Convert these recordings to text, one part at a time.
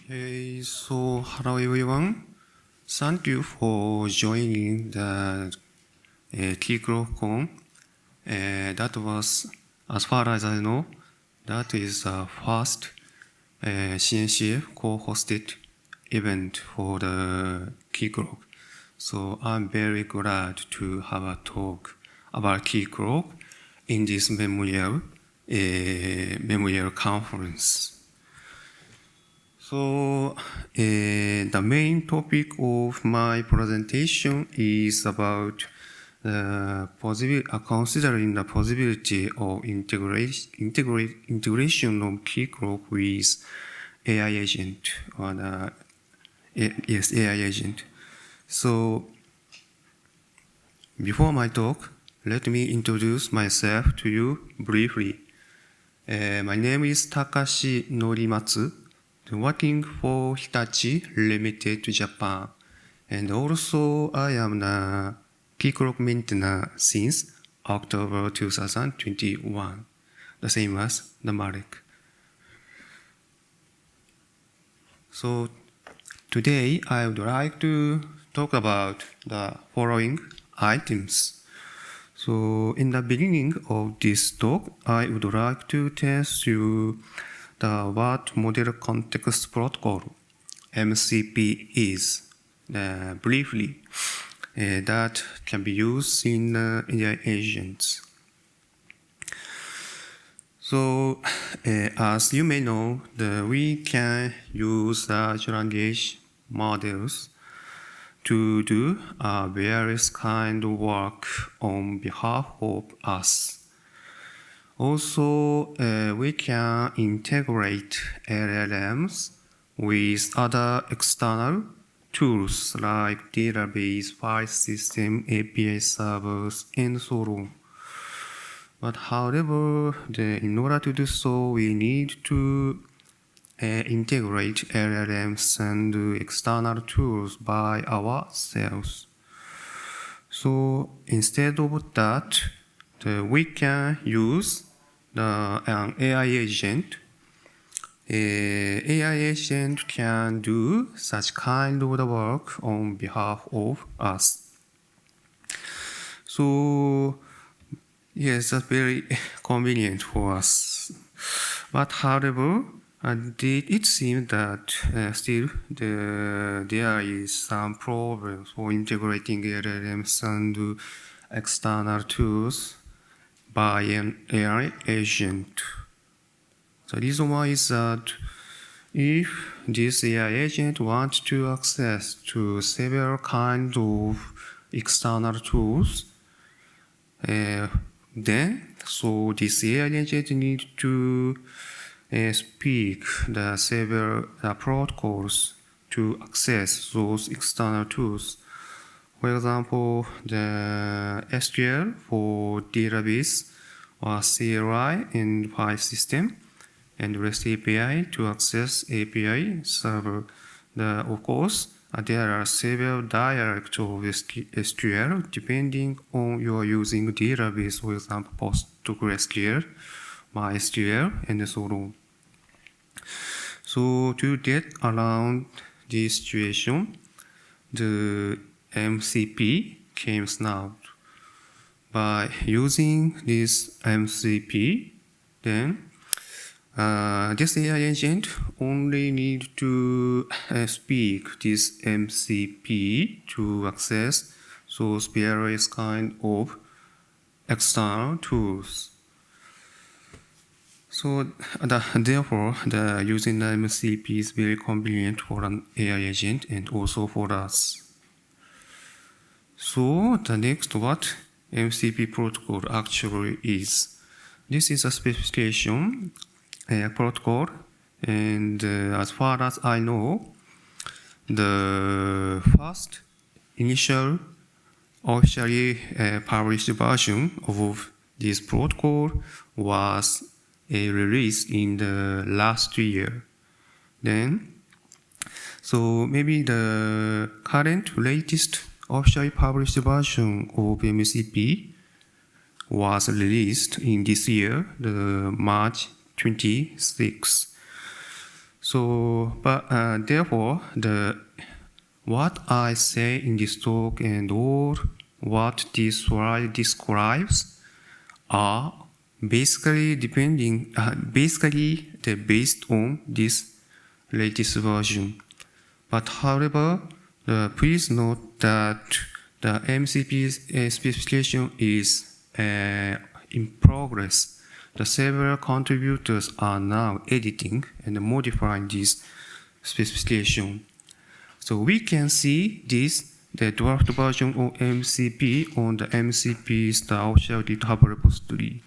Okay, so hello everyone. Thank you for joining the Keycloak. That was, as far as I know, that is the first CNCF co-hosted event for the Keycloak. So I'm very glad to have a talk about Keycloak in this memorial conference. So the main topic of my presentation is about considering the possibility of integration of Keycloak with AI agent or AI agent. So before my talk, let me introduce myself to you briefly. My name is Takashi Norimatsu, working for Hitachi Ltd. Japan, and also I am the Keycloak maintainer since October 2021, the same as the Marek. So today I would like to talk about the following items. So in the beginning of this talk, I would like to test you what Model Context Protocol, MCP, is, briefly, that can be used in AI agents. So, as you may know, we can use large language models to do various kind of work on behalf of us. Also, we can integrate LLMs with other external tools like database, file system, API servers, and so on. But however, in order to do so, we need to integrate LLMs and external tools by ourselves. So instead of that, we can use an AI agent. AI agent can do such kind of work on behalf of us. So yes, that's very convenient for us. But however, it seems that still there is some problems for integrating LLMs and external tools by an AI agent. The reason why is that if this AI agent wants to access to several kinds of external tools, so this AI agent needs to speak the several protocols to access those external tools. For example, the SQL for database or CLI and file system, and REST API to access API server. Of course, there are several dialects of SQL depending on your using database, for example, PostgreSQL, MySQL, and so on. So to get around this situation, the MCP came out. By using this MCP, then this AI agent only need to speak this MCP to access those various kind of external tools. So therefore, using the MCP is very convenient for an AI agent and also for us. So the next, what MCP protocol actually is. This is a specification protocol, and as far as I know, the first initial officially published version of this protocol was released in the last year. Then, so maybe the current latest officially published version of MCP was released in this year, the March 26. Therefore, what I say in this talk and all what this slide describes are basically based on this latest version. But however, please note that the MCP specification is in progress. The several contributors are now editing and modifying this specification. So we can see the draft version of MCP on the MCP's official GitHub repository.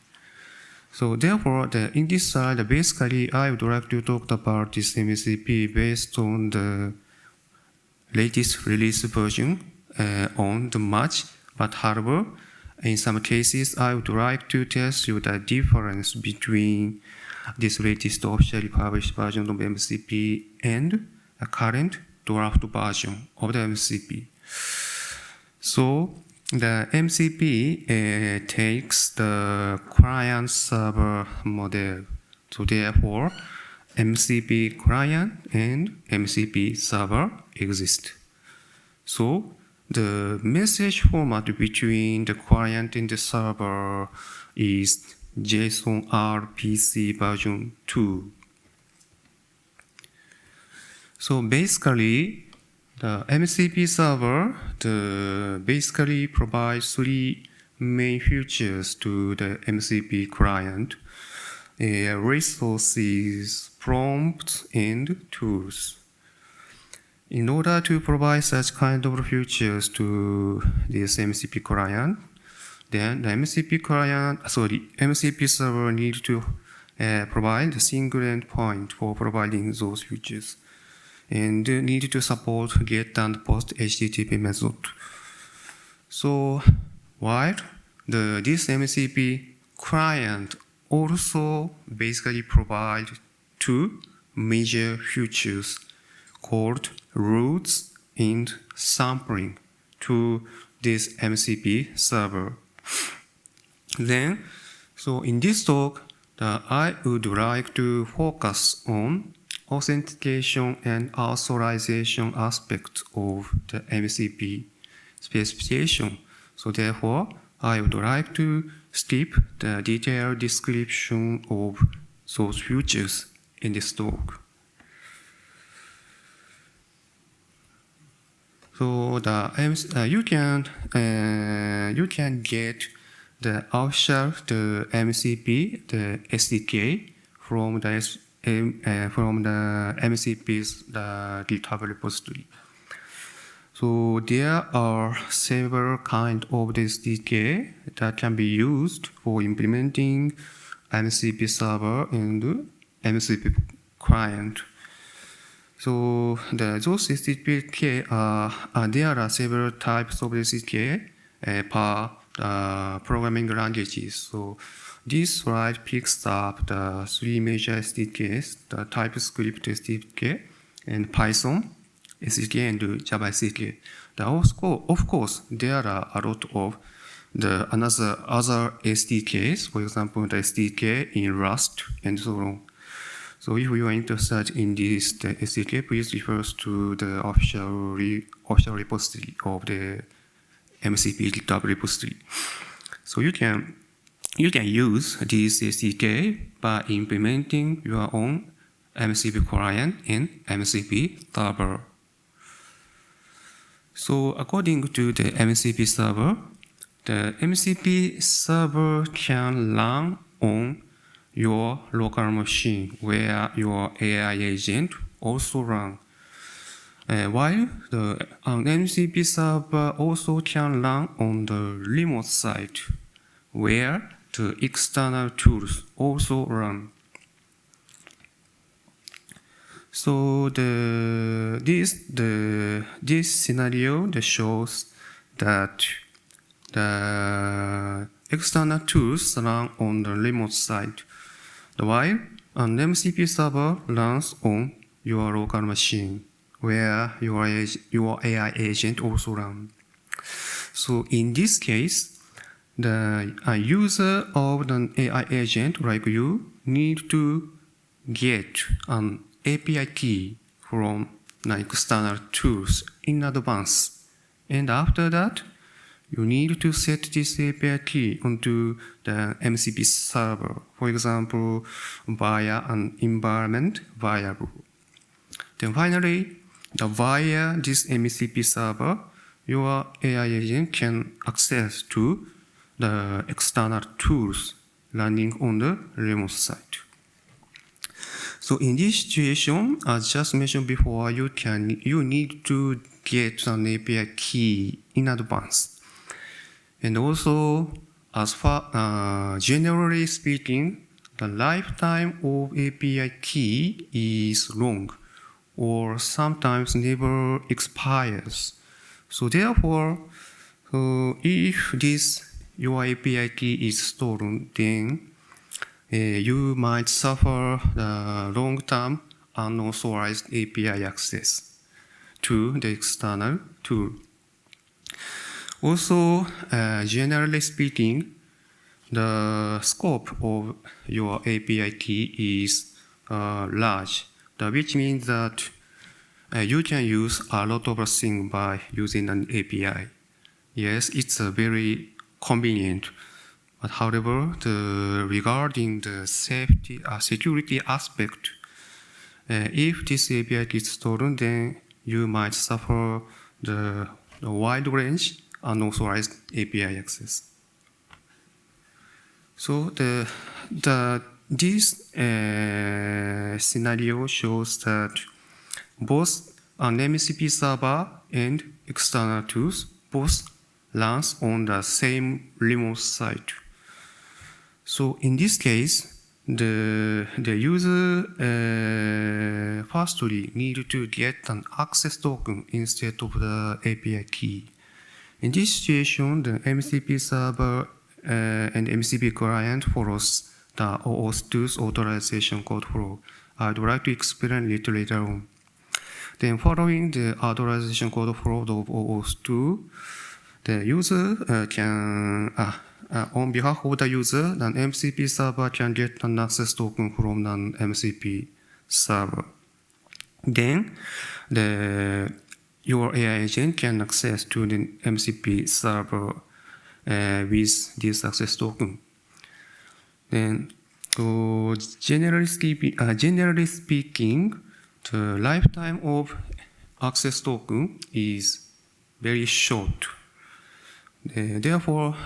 So therefore, in this slide, basically, I would like to talk about this MCP based on the latest release version on the March. But however, in some cases, I would like to tell you the difference between this latest officially published version of MCP and a current draft version of the MCP. So the MCP takes the client-server model. So therefore, MCP client and MCP server exist. So the message format between the client and the server is JSON RPC version 2. So basically, the MCP server basically provides three main features to the MCP client: resources, prompts, and tools. In order to provide such kind of features to this MCP client, then the MCP server needs to provide a single endpoint for providing those features, and need to support GET and POST HTTP method. So while this MCP client also basically provides two major features called routes and sampling to this MCP server. Then, so in this talk, I would like to focus on authentication and authorization aspects of the MCP specification. So therefore, I would like to skip the detailed description of those features in this talk. So you can get the official MCP SDK from the MCP's GitHub repository. So there are several kinds of the SDK that can be used for implementing MCP server and MCP client. So those SDK there are several types of SDK per programming languages. So this slide picks up the three major SDKs: the TypeScript SDK and Python SDK and Java SDK. Of course, there are a lot of other SDKs. For example, the SDK in Rust and so on. So if you are interested in this SDK, please refer to the official repository of the MCP GitHub repository. So you can use this SDK by implementing your own MCP client and MCP server. So according to the MCP server, the MCP server can run on your local machine where your AI agent also runs. While an MCP server also can run on the remote site where the external tools also run. So this scenario shows that the external tools run on the remote site, while an MCP server runs on your local machine where your AI agent also runs. So in this case, a user of an AI agent like you need to get an API key from external tools in advance. And after that, you need to set this API key onto the MCP server, for example, via an environment variable. Then finally, via this MCP server, your AI agent can access to the external tools running on the remote site. So in this situation, as just mentioned before, you need to get an API key in advance. And also, as far generally speaking, the lifetime of API key is long, or sometimes never expires. So therefore, if your API key is stolen, then you might suffer the long-term unauthorized API access to the external tool. Also, generally speaking, the scope of your API key is large, which means that you can use a lot of things by using an API. Yes, it's very convenient. But however, regarding the security aspect, if this API gets stolen, then you might suffer the wide range unauthorized API access. So this scenario shows that both an MCP server and external tools both runs on the same remote site. So in this case, the user firstly need to get an access token instead of the API key. In this situation, the MCP server and MCP client follows the OAuth 2's authorization code flow. I'd like to explain it later on. Then following the authorization code flow of OAuth 2, the user can, on behalf of the user, an MCP server can get an access token from an MCP server. Then your AI agent can access to the MCP server with this access token. Then, generally speaking, the lifetime of access token is very short. Therefore,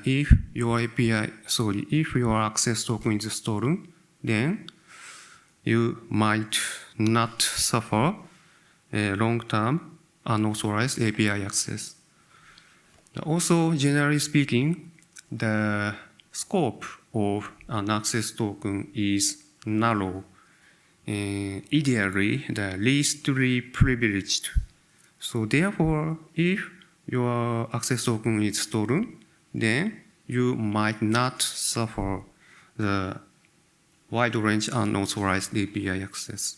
if your access token is stolen, then you might not suffer a long-term unauthorized API access. Also, generally speaking, the scope of an access token is narrow, ideally the leastly privileged. So therefore, if your access token is stolen, then you might not suffer the wide range unauthorized API access.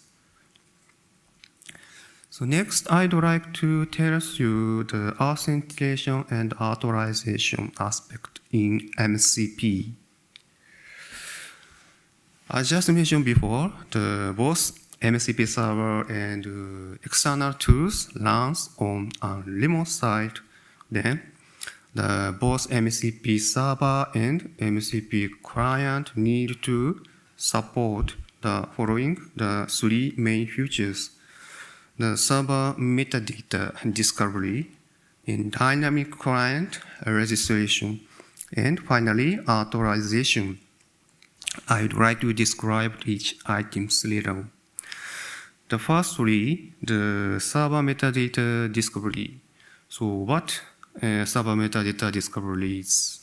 So next, I'd like to tell you the authentication and authorization aspect in MCP. As just mentioned before, both MCP server and external tools runs on a remote site. Then, both MCP server and MCP client need to support the following three main features: the server metadata discovery, and dynamic client registration, and finally authorization. I'd like to describe each item later. The first three, the server metadata discovery. So what server metadata discovery is?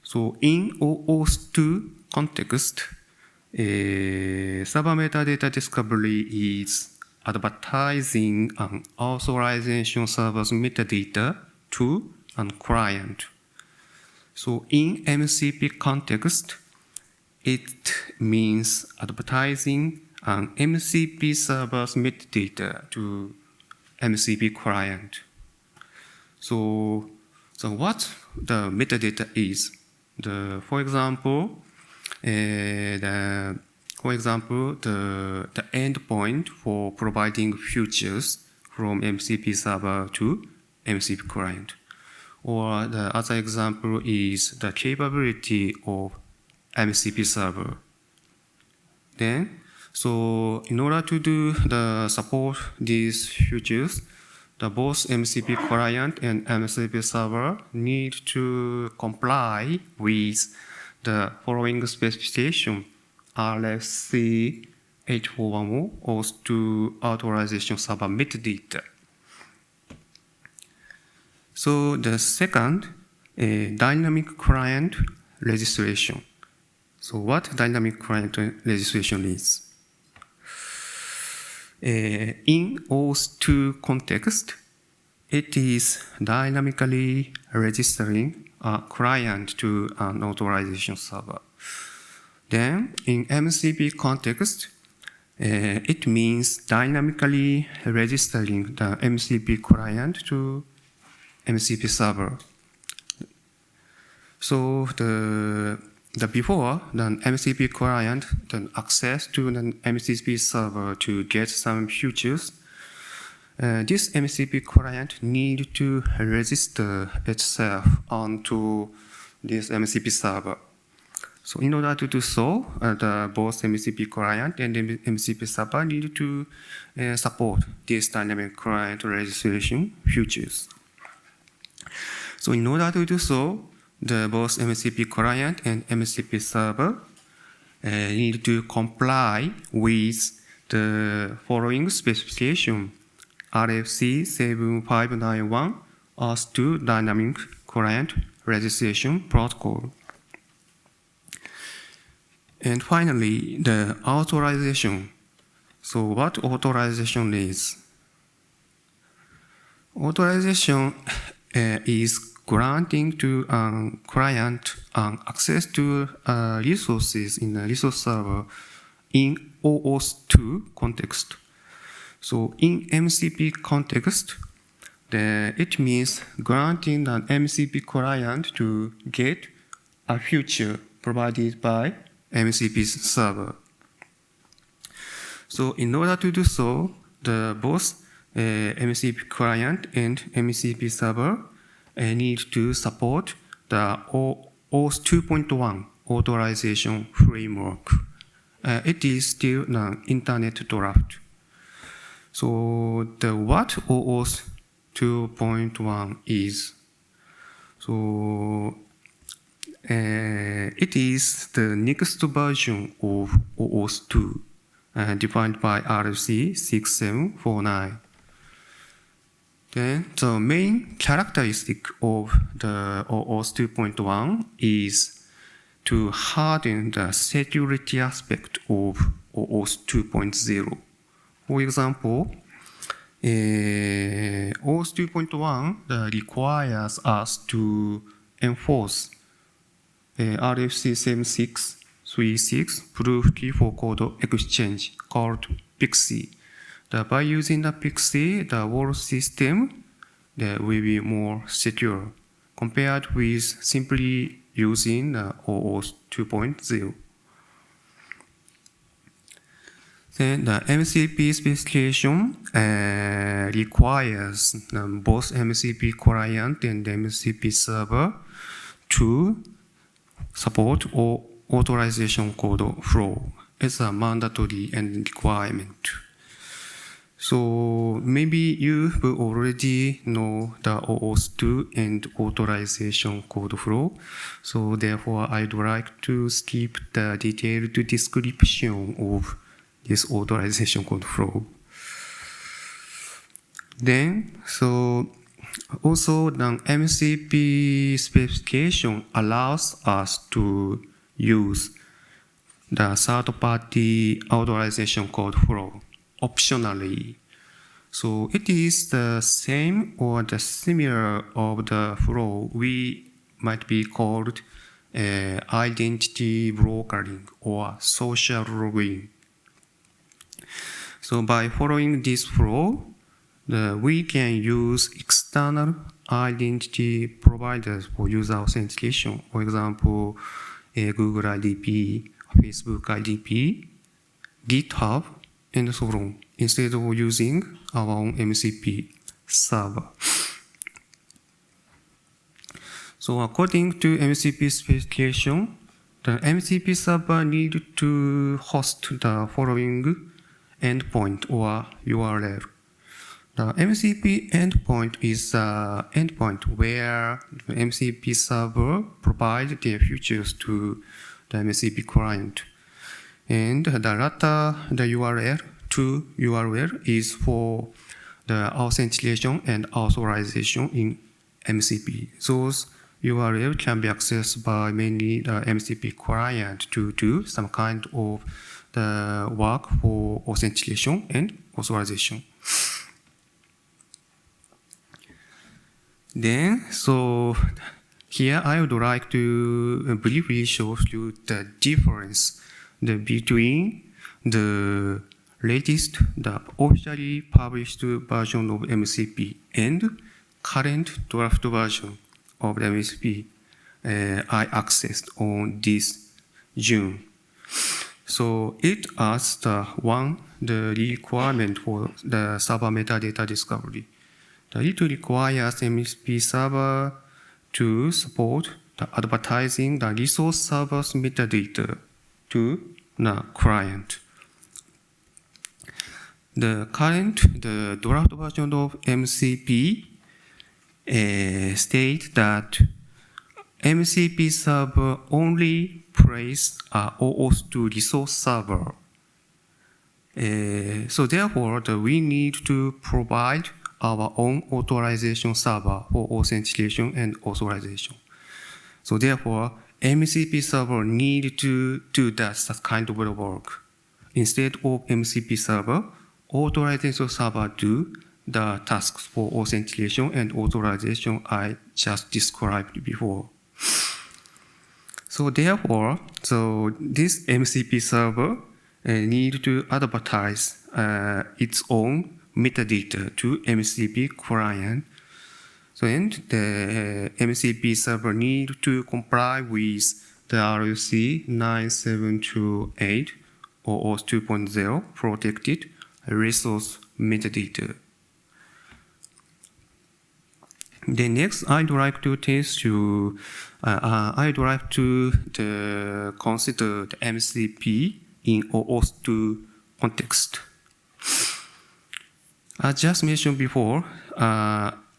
So in OAuth 2 context, server metadata discovery is advertising an authorization server's metadata to a client. So in MCP context, it means advertising an MCP server's metadata to MCP client. So what the metadata is? For example, the For example, the endpoint for providing features from MCP server to MCP client. Or the other example is the capability of MCP server. Then, so in order to do the support these features, the both MCP client and MCP server need to comply with the following specification: RFC 8410 OAuth to authorization server metadata. So the second, dynamic client registration. So what dynamic client registration is? In OAuth 2 context, it is dynamically registering a client to an authorization server. Then, in MCP context, it means dynamically registering the MCP client to MCP server. So the before the MCP client then access to the MCP server to get some features. This MCP client need to register itself onto this MCP server. So in order to do so, both MCP client and MCP server need to support this dynamic client registration features. So in order to do so, both MCP client and MCP server need to comply with the following specification: RFC 7591 OAuth 2 Dynamic Client Registration Protocol. And finally, the authorization. So what authorization is? Authorization is granting to a client access to resources in a resource server in OAuth 2 context. So in MCP context, it means granting an MCP client to get a feature provided by MCP server. So in order to do so, both MCP client and MCP server need to support the OAuth 2.1 authorization framework. It is still an internet draft. So what OAuth 2.1 is? So it is the next version of OAuth 2 defined by RFC 6749. Then the main characteristic of the OAuth 2.1 is to harden the security aspect of OAuth 2.0. For example, OAuth 2.1 requires us to enforce RFC 7636 proof key for code exchange called PXE. By using the PXE, the whole system will be more secure compared with simply using the OAuth 2.0. Then the MCP specification requires both MCP client and MCP server to support authorization code flow. It's a mandatory and requirement. So maybe you already know the OAuth 2 and authorization code flow. So therefore, I'd like to skip the detailed description of this authorization code flow. Then, so also the MCP specification allows us to use the third-party authorization code flow optionally. So it is the same or the similar of the flow we might be called identity brokering or social login. So by following this flow, we can use external identity providers for user authentication. For example, Google IDP, Facebook IDP, GitHub, and so on, instead of using our own MCP server. So according to MCP specification, the MCP server needs to host the following endpoint or URL. The MCP endpoint is the endpoint where the MCP server provides their features to the MCP client. And the latter, the URL to URL is for the authentication and authorization in MCP. Those URL can be accessed by mainly the MCP client to do some kind of the work for authentication and authorization. Then, so here I would like to briefly show you the difference between the latest, the officially published version of MCP and current draft version of the MCP I accessed on this June. So it asks the requirement for the server metadata discovery. It requires MCP server to support the advertising the resource server's metadata to the client. The draft version of MCP states that MCP server only plays a OAuth to resource server. So therefore, we need to provide our own authorization server for authentication and authorization. So therefore, MCP server need to do that kind of work. Instead of MCP server, authorization server do the tasks for authentication and authorization I just described before. So therefore, this MCP server need to advertise its own metadata to MCP client. So and the MCP server need to comply with the RFC 9728 or OAuth 2.0 protected resource metadata. Then next, I'd like to test you. I'd like to consider the MCP in OAuth 2 context. As just mentioned before,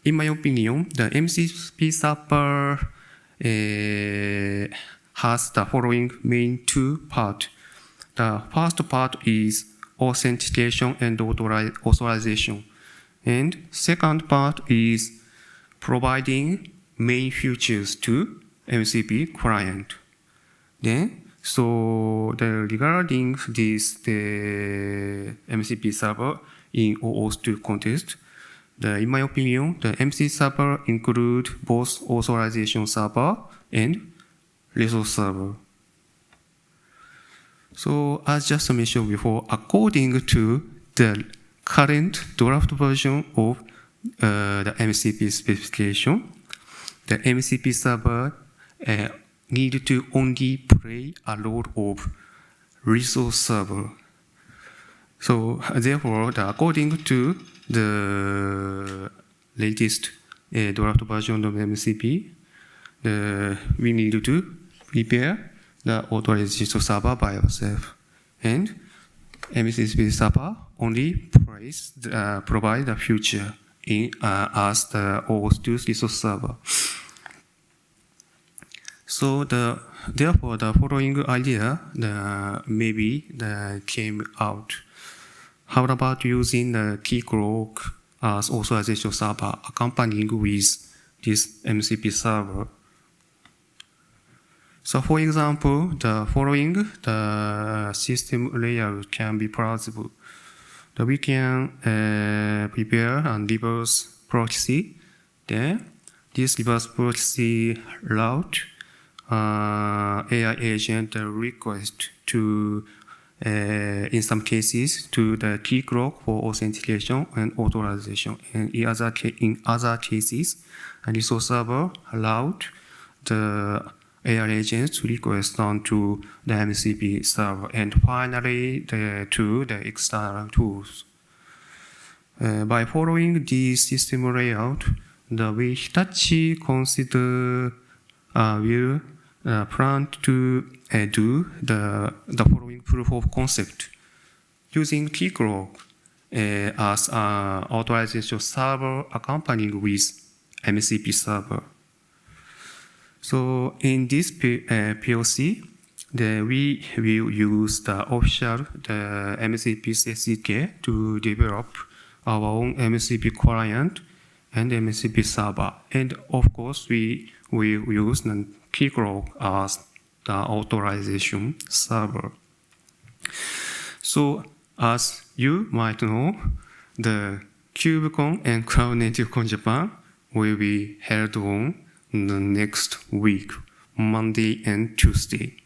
in my opinion, the MCP server has the following main two parts. The first part is authentication and authorization, and second part is providing main features to MCP client. Then, regarding the MCP server in OAuth 2 context, in my opinion, the MCP server include both authorization server and resource server. So, as just mentioned before, according to the current draft version of the MCP specification, the MCP server need to only play a role of resource server. So therefore, according to the latest draft version of MCP, we need to prepare the authorization server by ourselves, and MCP server only provide the feature as the OAuth 2 resource server. So therefore, the following idea maybe came out. How about using the Keycloak as authorization server accompanying with this MCP server? So for example, the following system layout can be plausible. We can prepare a reverse proxy. Then this reverse proxy route AI agent request to, in some cases, to the Keycloak for authentication and authorization. And in other cases, a resource server route the AI agents request onto the MCP server, and finally to the external tools. By following this system layout, we Hitachi consider will plan to do the following proof of concept using Keycloak as an authorization server accompanying with MCP server. So in this POC, we will use the official MCP SDK to develop our own MCP client and MCP server. And of course, we will use the Keycloak as the authorization server. So as you might know, the KubeCon and Cloud Native Con Japan will be held on the next week, Monday and Tuesday.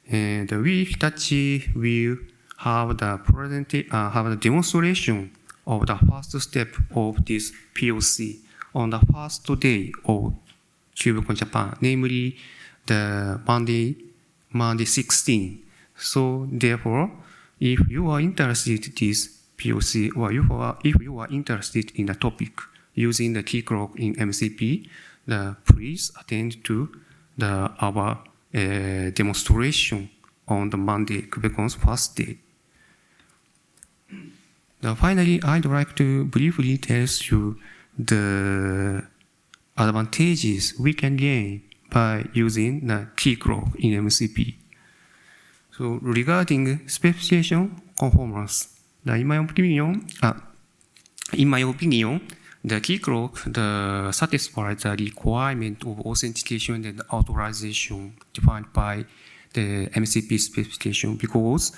And we Hitachi will have the demonstration of the first step of this POC on the first day of KubeCon Japan, namely the Monday 16. So therefore, if you are interested in this POC, or if you are interested in the topic using the Keycloak in MCP, please attend to our demonstration on the Monday, KubeCon's first day. Finally, I'd like to briefly tell you the advantages we can gain by using the Keycloak in MCP. So regarding specification conformance, in my opinion, the Keycloak satisfies the requirement of authentication and authorization defined by the MCP specification, because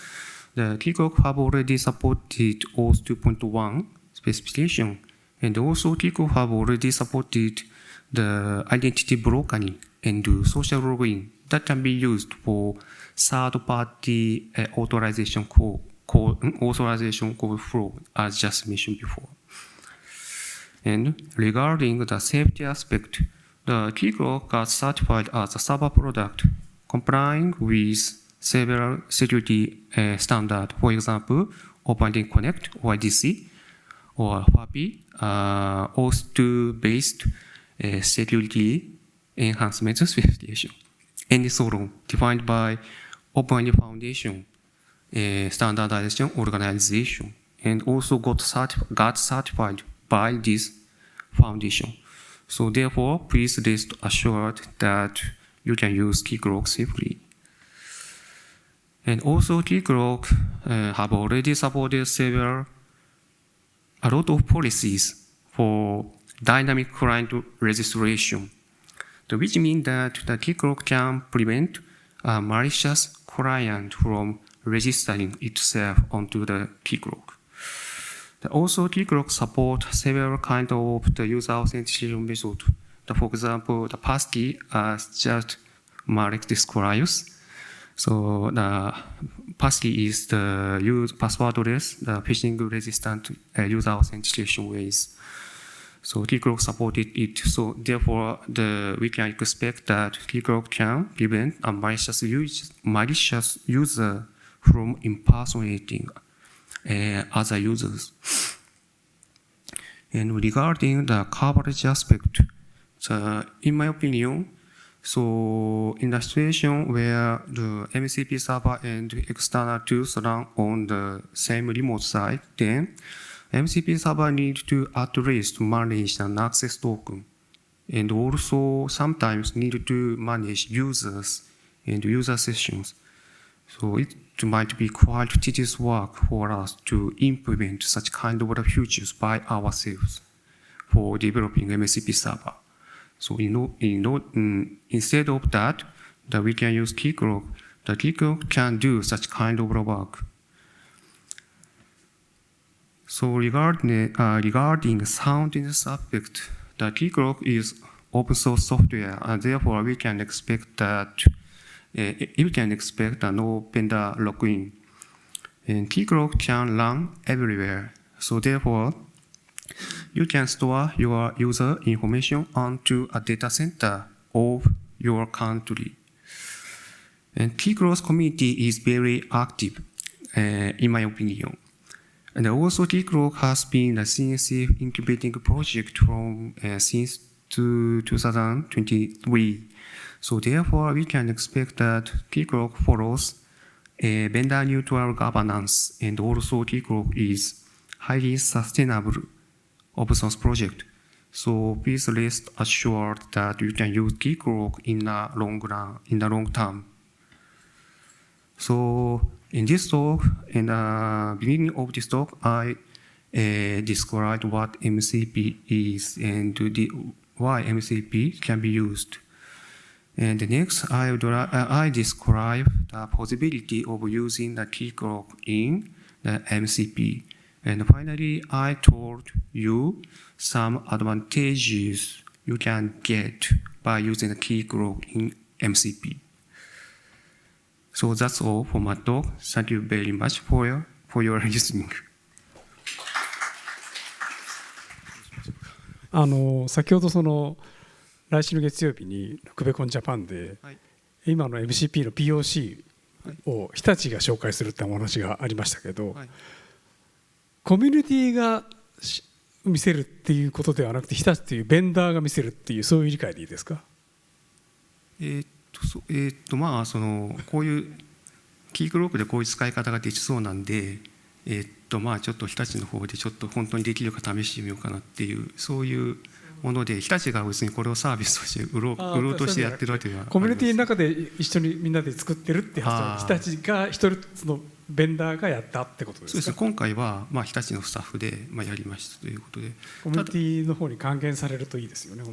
the Keycloak have already supported OAuth 2.1 specification, and also Keycloak have already supported the identity brokering and social login that can be used for third-party authorization code flow, as just mentioned before. And regarding the safety aspect, the Keycloak got certified as a server product, complying with several security standards. For example, OpenID Connect, OIDC, or FAPI, OAuth 2-based security enhancement specification, and so on, defined by OpenID Foundation standardization organization, and also got certified by this foundation. So therefore, please rest assured that you can use Keycloak safely. And also Keycloak have already supported a lot of policies for dynamic client registration, which means that the Keycloak can prevent a malicious client from registering itself onto the Keycloak. Also, Keycloak support several kinds of the user authentication methods. For example, the passkey, as just Marek describes. So the passkey is the passwordless, the phishing-resistant user authentication ways. So Keycloak supported it. So therefore, we can expect that Keycloak can prevent a malicious user from impersonating other users. And regarding the coverage aspect, in my opinion, so in the situation where the MCP server and external tools run on the same remote site, then MCP server needs to at least manage an access token, and also sometimes need to manage users and user sessions. So it might be quite tedious work for us to implement such kind of features by ourselves for developing MCP server. So instead of that, we can use Keycloak. The Keycloak can do such kind of work. So regarding soundness aspect, the Keycloak is open source software, and therefore we can expect that no vendor login. And Keycloak can run everywhere. So therefore, you can store your user information onto a data center of your country. And Keycloak community is very active, in my opinion. And also Keycloak has been a CNC incubating project from since 2023. So therefore, we can expect that Keycloak follows a vendor-neutral governance, and also Keycloak is highly sustainable open source project. So please rest assured that you can use Keycloak in the long run, in the long term. So in this talk, in the beginning of this talk, I described what MCP is and why MCP can be used. And next, I describe the possibility of using the Keycloak in the MCP. And finally, I told you some advantages you can get by using the Keycloak in MCP. So that's all for my talk. Thank you very much for your listening. 先ほど来週の月曜日にクベコンジャパンで、はい、今の MCP の POC を日立が紹介するってお話がありましたけど、はい、コミュニティが見せるっていうことではなくて日立というベンダーが見せるっていうそういう理解でいいですか？まあこういうキークロークでこういう使い方ができそうなんで、まあちょっと日立の方でちょっと本当にできるか試してみようかなっていうそういうもので、日立が別にこれをサービスとして売ろうとしてやってるわけではコミュニティの中で一緒にみんなで作ってるって話は日立が一人のベンダーがやったってことですか？そうですね、今回はまあ日立のスタッフでやりましたということで、コミュニティの方に還元されるといいですよね。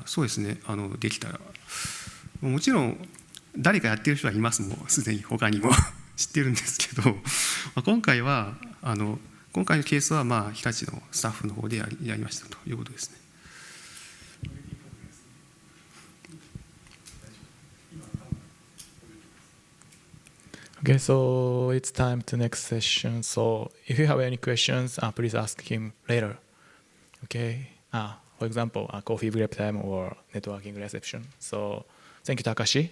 そうですね、できたらもちろん誰かやってる人はいますもん、すでに他にも知ってるんですけど、今回のケースはまあ日立のスタッフの方でやりましたということですね。Okay, so it's time to next session. So if you have any questions, please ask him later. Okay. For example, coffee break time or networking reception. So thank you, Takashi.